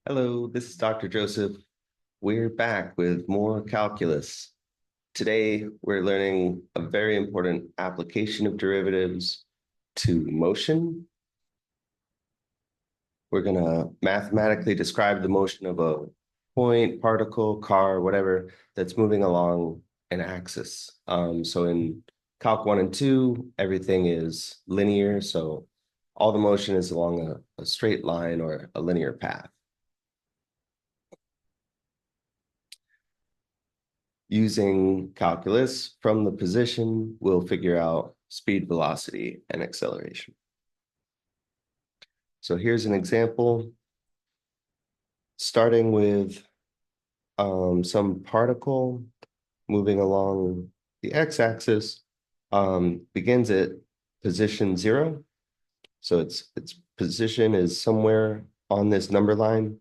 Hello, this is Dr. Joseph. We're back with more calculus. Today, we're learning a very important application of derivatives to motion. We're going to mathematically describe the motion of a point, particle, car, whatever that's moving along an axis. So in Calc 1 and 2, everything is linear. So all the motion is along a straight line or a linear path. Using calculus from the position, we'll figure out speed, velocity, and acceleration. So here's an example, starting with some particle moving along the x-axis, begins at position 0. So its position is somewhere on this number line,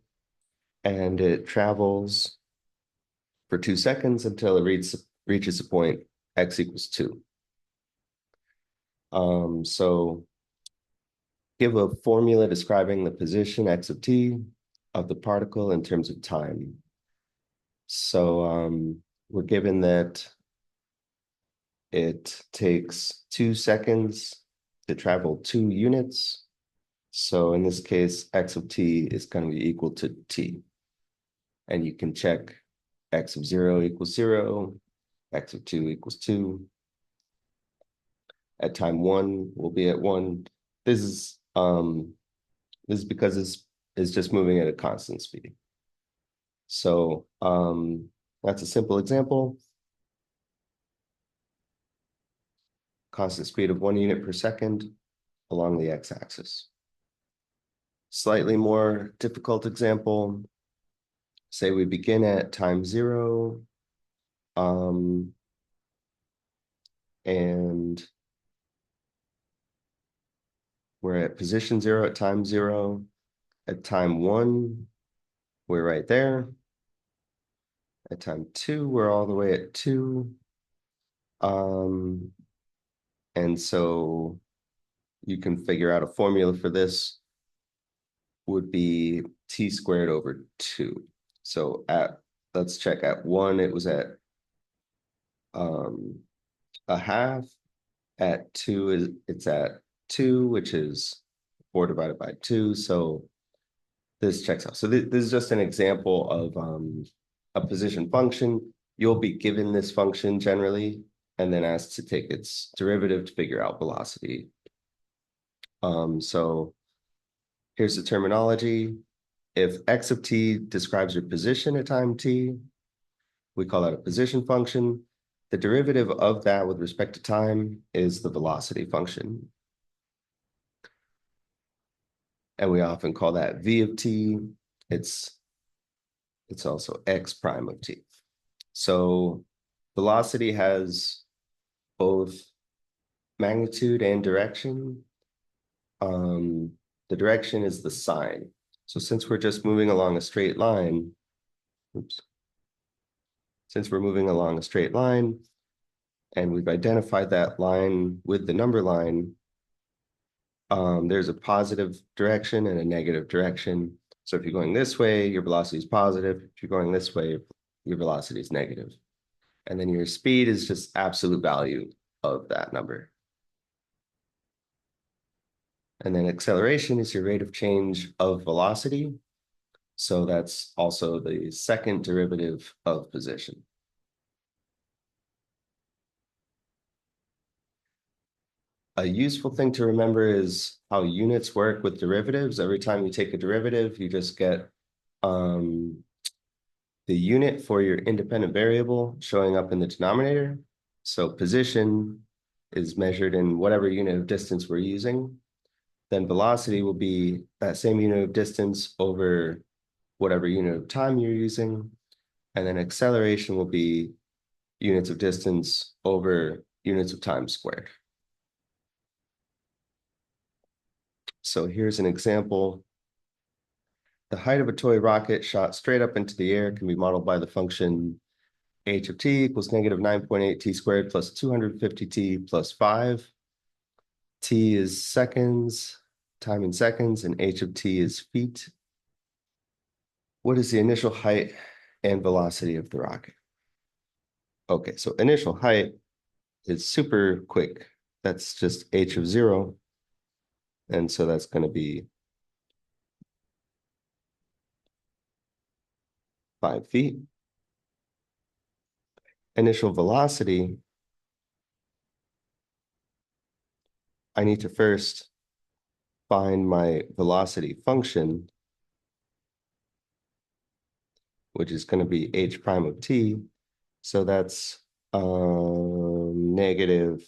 and it travels for 2 seconds until it reaches a point x equals 2. So give a formula describing the position x of t of the particle in terms of time. So we're given that it takes 2 seconds to travel 2 units. So in this case, x of t is going to be equal to t. And you can check x of 0 equals 0, x of 2 equals 2. At time 1, we'll be at 1. This is because it's just moving at a constant speed. So that's a simple example. Constant speed of 1 unit per second along the x-axis. Slightly more difficult example. Say we begin at time 0, and we're at position 0 at time 0. At time 1, we're right there. At time 2, we're all the way at 2. And so you can figure out a formula for this would be t squared over 2. So let's check at 1, it was at a half. At 2, it's at 2, which is 4 divided by 2. So this checks out. So this is just an example of a position function. You'll be given this function generally, and then asked to take its derivative to figure out velocity. So here's the terminology. If x of t describes your position at time t, we call that a position function. The derivative of that with respect to time is the velocity function. And we often call that v of t. It's also x prime of t. So velocity has both magnitude and direction. The direction is the sign. So since we're just moving along a straight line, since we're moving along a straight line, and we've identified that line with the number line, there's a positive direction and a negative direction. So if you're going this way, your velocity is positive. If you're going this way, your velocity is negative. And then your speed is just absolute value of that number. And then acceleration is your rate of change of velocity. So that's also the second derivative of position. A useful thing to remember is how units work with derivatives. Every time you take a derivative, you just get the unit for your independent variable showing up in the denominator. So position is measured in whatever unit of distance we're using. Then velocity will be that same unit of distance over whatever unit of time you're using. And then acceleration will be units of distance over units of time squared. So here's an example. The height of a toy rocket shot straight up into the air can be modeled by the function h of t equals negative 9.8 t squared plus 250 t plus 5. T is seconds, time in seconds, and h of t is feet. what is the initial height and velocity of the rocket? Okay, so initial height is super quick. That's just h of 0. And so that's going to be 5 feet. Initial velocity, I need to first find my velocity function, which is going to be h prime of t. So that's negative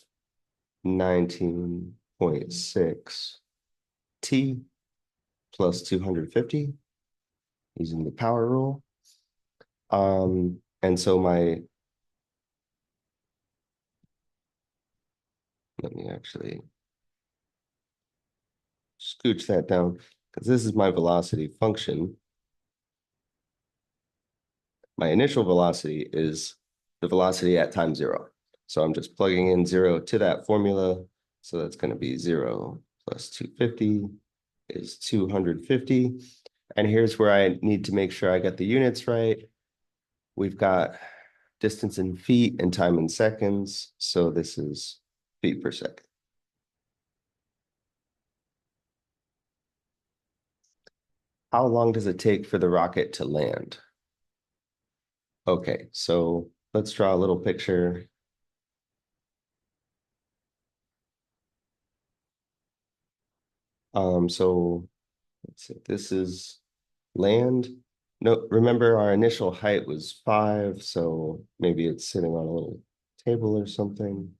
19.6 t plus 250 using the power rule. And so let me actually scooch that down because this is my velocity function. My initial velocity is the velocity at time 0. So I'm just plugging in 0 to that formula. So that's going to be 0 plus 250 is 250. And here's where I need to make sure I get the units right. We've got distance in feet and time in seconds. So this is feet per second. How long does it take for the rocket to land? Okay, so let's draw a little picture. So let's see, this is land. No, remember our initial height was 5, so maybe it's sitting on a little table or something.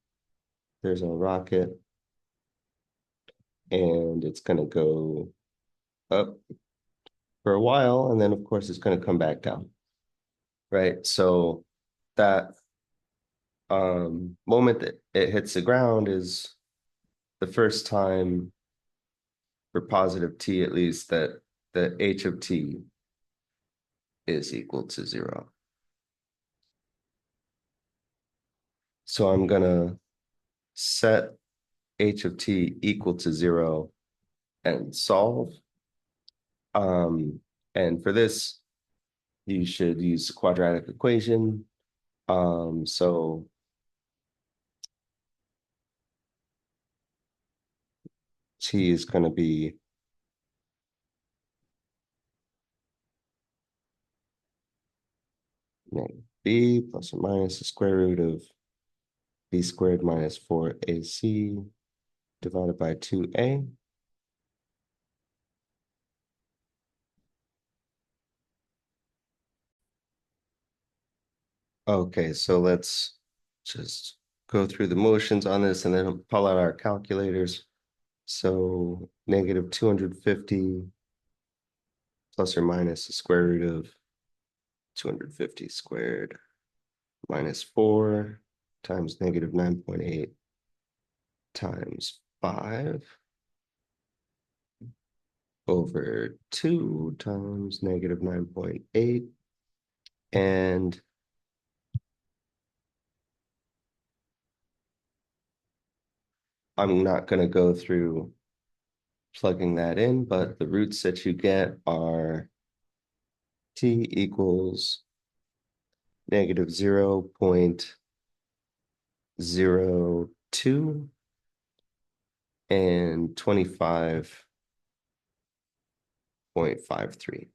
There's our rocket, and it's going to go up for a while, and then of course it's going to come back down, right? So that moment that it hits the ground is the first time for positive t, at least, that the h of t is equal to 0. So I'm gonna set h of t equal to 0 and solve. And for this, you should use the quadratic equation. So t is going to be b plus or minus the square root of b squared minus 4ac divided by 2a. Okay, so let's just go through the motions on this and then pull out our calculators. So negative 250 plus or minus the square root of 250 squared minus 4 times negative 9.8 times 5 over 2 times negative 9.8. And I'm not going to go through plugging that in, but the roots that you get are t equals negative 0.02 and 25.53.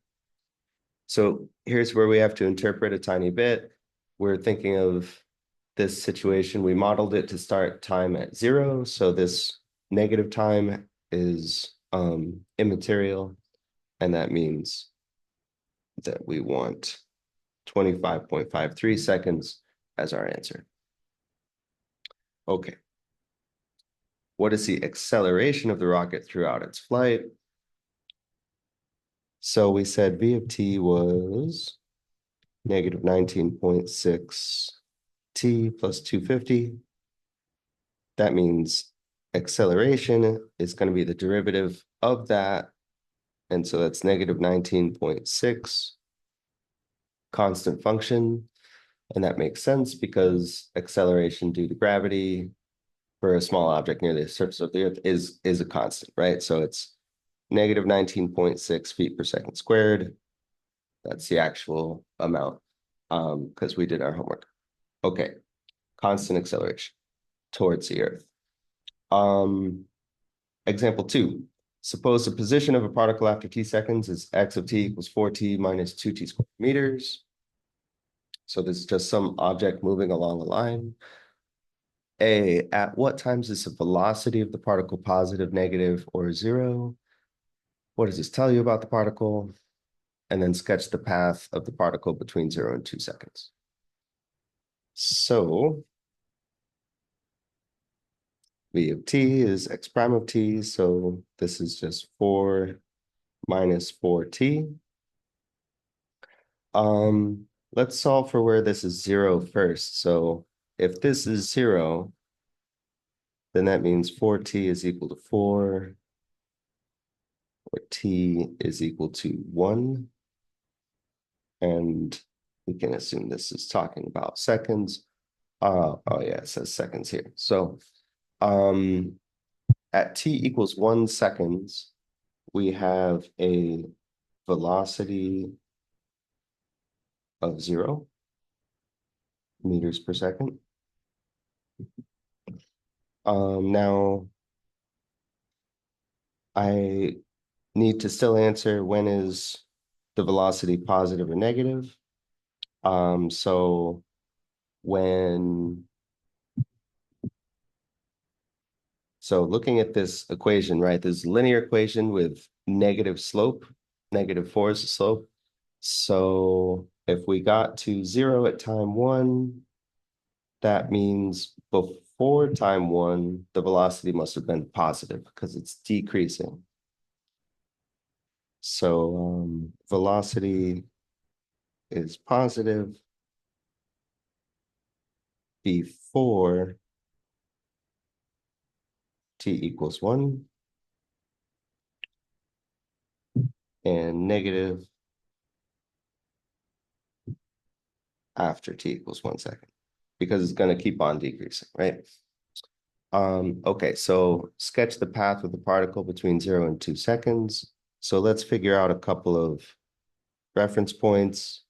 So here's where we have to interpret a tiny bit. We're thinking of this situation. We modeled it to start time at 0. So this negative time is immaterial. And that means that we want 25.53 seconds as our answer. Okay. What is the acceleration of the rocket throughout its flight? So we said v of t was negative 19.6 t plus 250. That means acceleration is going to be the derivative of that. And so that's negative 19.6 constant function. And that makes sense because acceleration due to gravity for a small object near the surface of the Earth is a constant, right? So it's negative 19.6 feet per second squared That's the actual amount, because we did our homework. Okay, constant acceleration towards the Earth. Example 2. Suppose the position of a particle after t seconds is x of t equals 4t minus 2t squared meters. So this is just some object moving along a line. A, at what times is the velocity of the particle positive, negative, or zero? What does this tell you about the particle? And then sketch the path of the particle between 0 and 2 seconds. So v of t is x prime of t, so this is just 4 minus 4t. Let's solve for where this is 0 first. So if this is 0, then that means 4t is equal to 4, or t is equal to 1. And we can assume this is talking about seconds. Oh yeah, it says seconds here. So at t equals 1 seconds, we have a velocity of 0 meters per second. Now I need to still answer when is the velocity positive or negative. So looking at this equation, right, this linear equation with negative slope, -4 is the slope. So if we got to 0 at time 1, that means before time 1, the velocity must have been positive because it's decreasing. So velocity is positive before t equals 1 and negative after t equals 1 second, because it's going to keep on decreasing, right? Okay, so sketch the path of the particle between 0 and 2 seconds. So let's figure out a couple of reference points.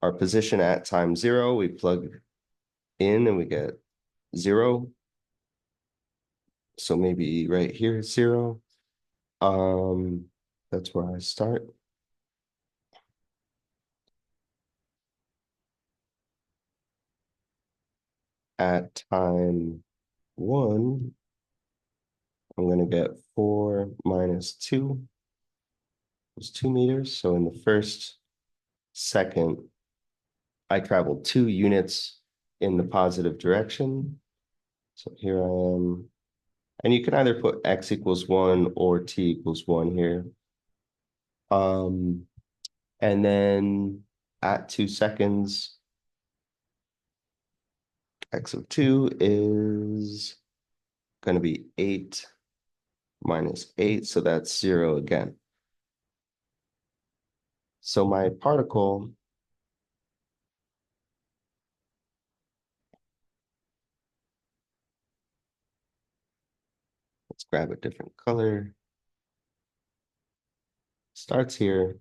Our position at time 0, we plug in and we get 0. So maybe right here is 0. That's where I start. At time 1, I'm going to get 4 minus 2 is 2 meters. So in the first second, I traveled 2 units in the positive direction. So here I am. And you can either put x equals 1 or t equals 1 here. And then at 2 seconds, x of 2 is going to be 8 minus 8. So that's 0 again. So my particle let's grab a different color. Starts here,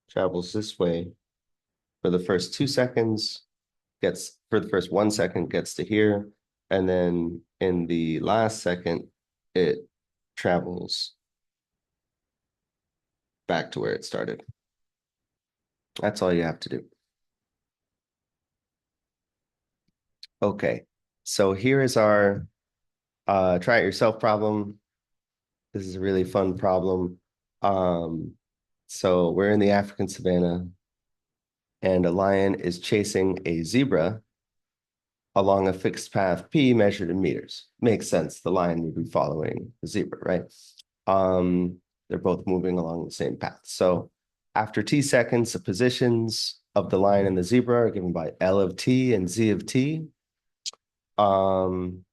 travels this way for the first 2 seconds, gets for the first 1 second, gets to here, and then in the last second, it travels back to where it started. That's all you have to do. Okay, so here is our try it yourself problem. This is a really fun problem. So we're in the African savannah, and a lion is chasing a zebra along a fixed path P measured in meters. Makes sense. The lion would be following the zebra, right? They're both moving along the same path. So after t seconds, the positions of the lion and the zebra are given by L of t and Z of t. And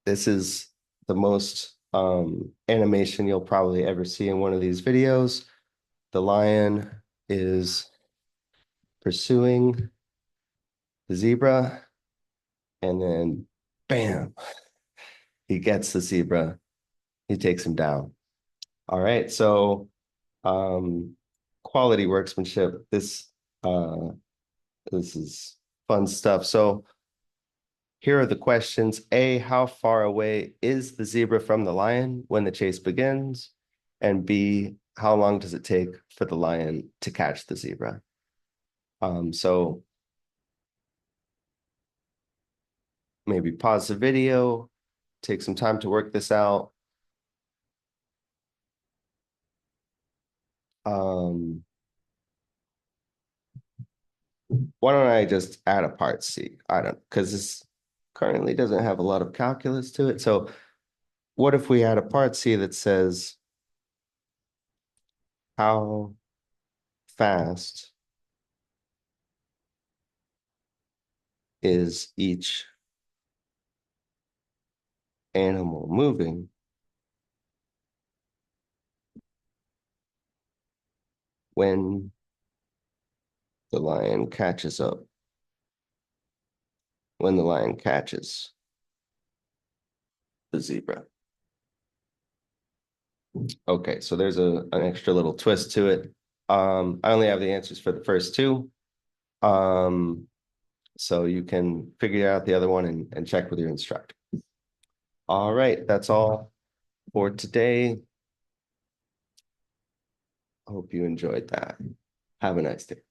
this is the most animation you'll probably ever see in one of these videos. The lion is pursuing the zebra, and then bam, he gets the zebra he takes him down. All right, so quality workmanship. This is fun stuff. So here are the questions. A, how far away is the zebra from the lion when the chase begins? And B, how long does it take for the lion to catch the zebra? So maybe pause the video, take some time to work this out. Why don't I just add a part C? I don't, because this currently doesn't have a lot of calculus to it. So what if we add a part C that says how fast is each animal moving when the lion catches up, when the lion catches the zebra. Okay, so there's an extra little twist to it. I only have the answers for the first two. So you can figure out the other one and check with your instructor. All right, that's all for today. Hope you enjoyed that. Have a nice day.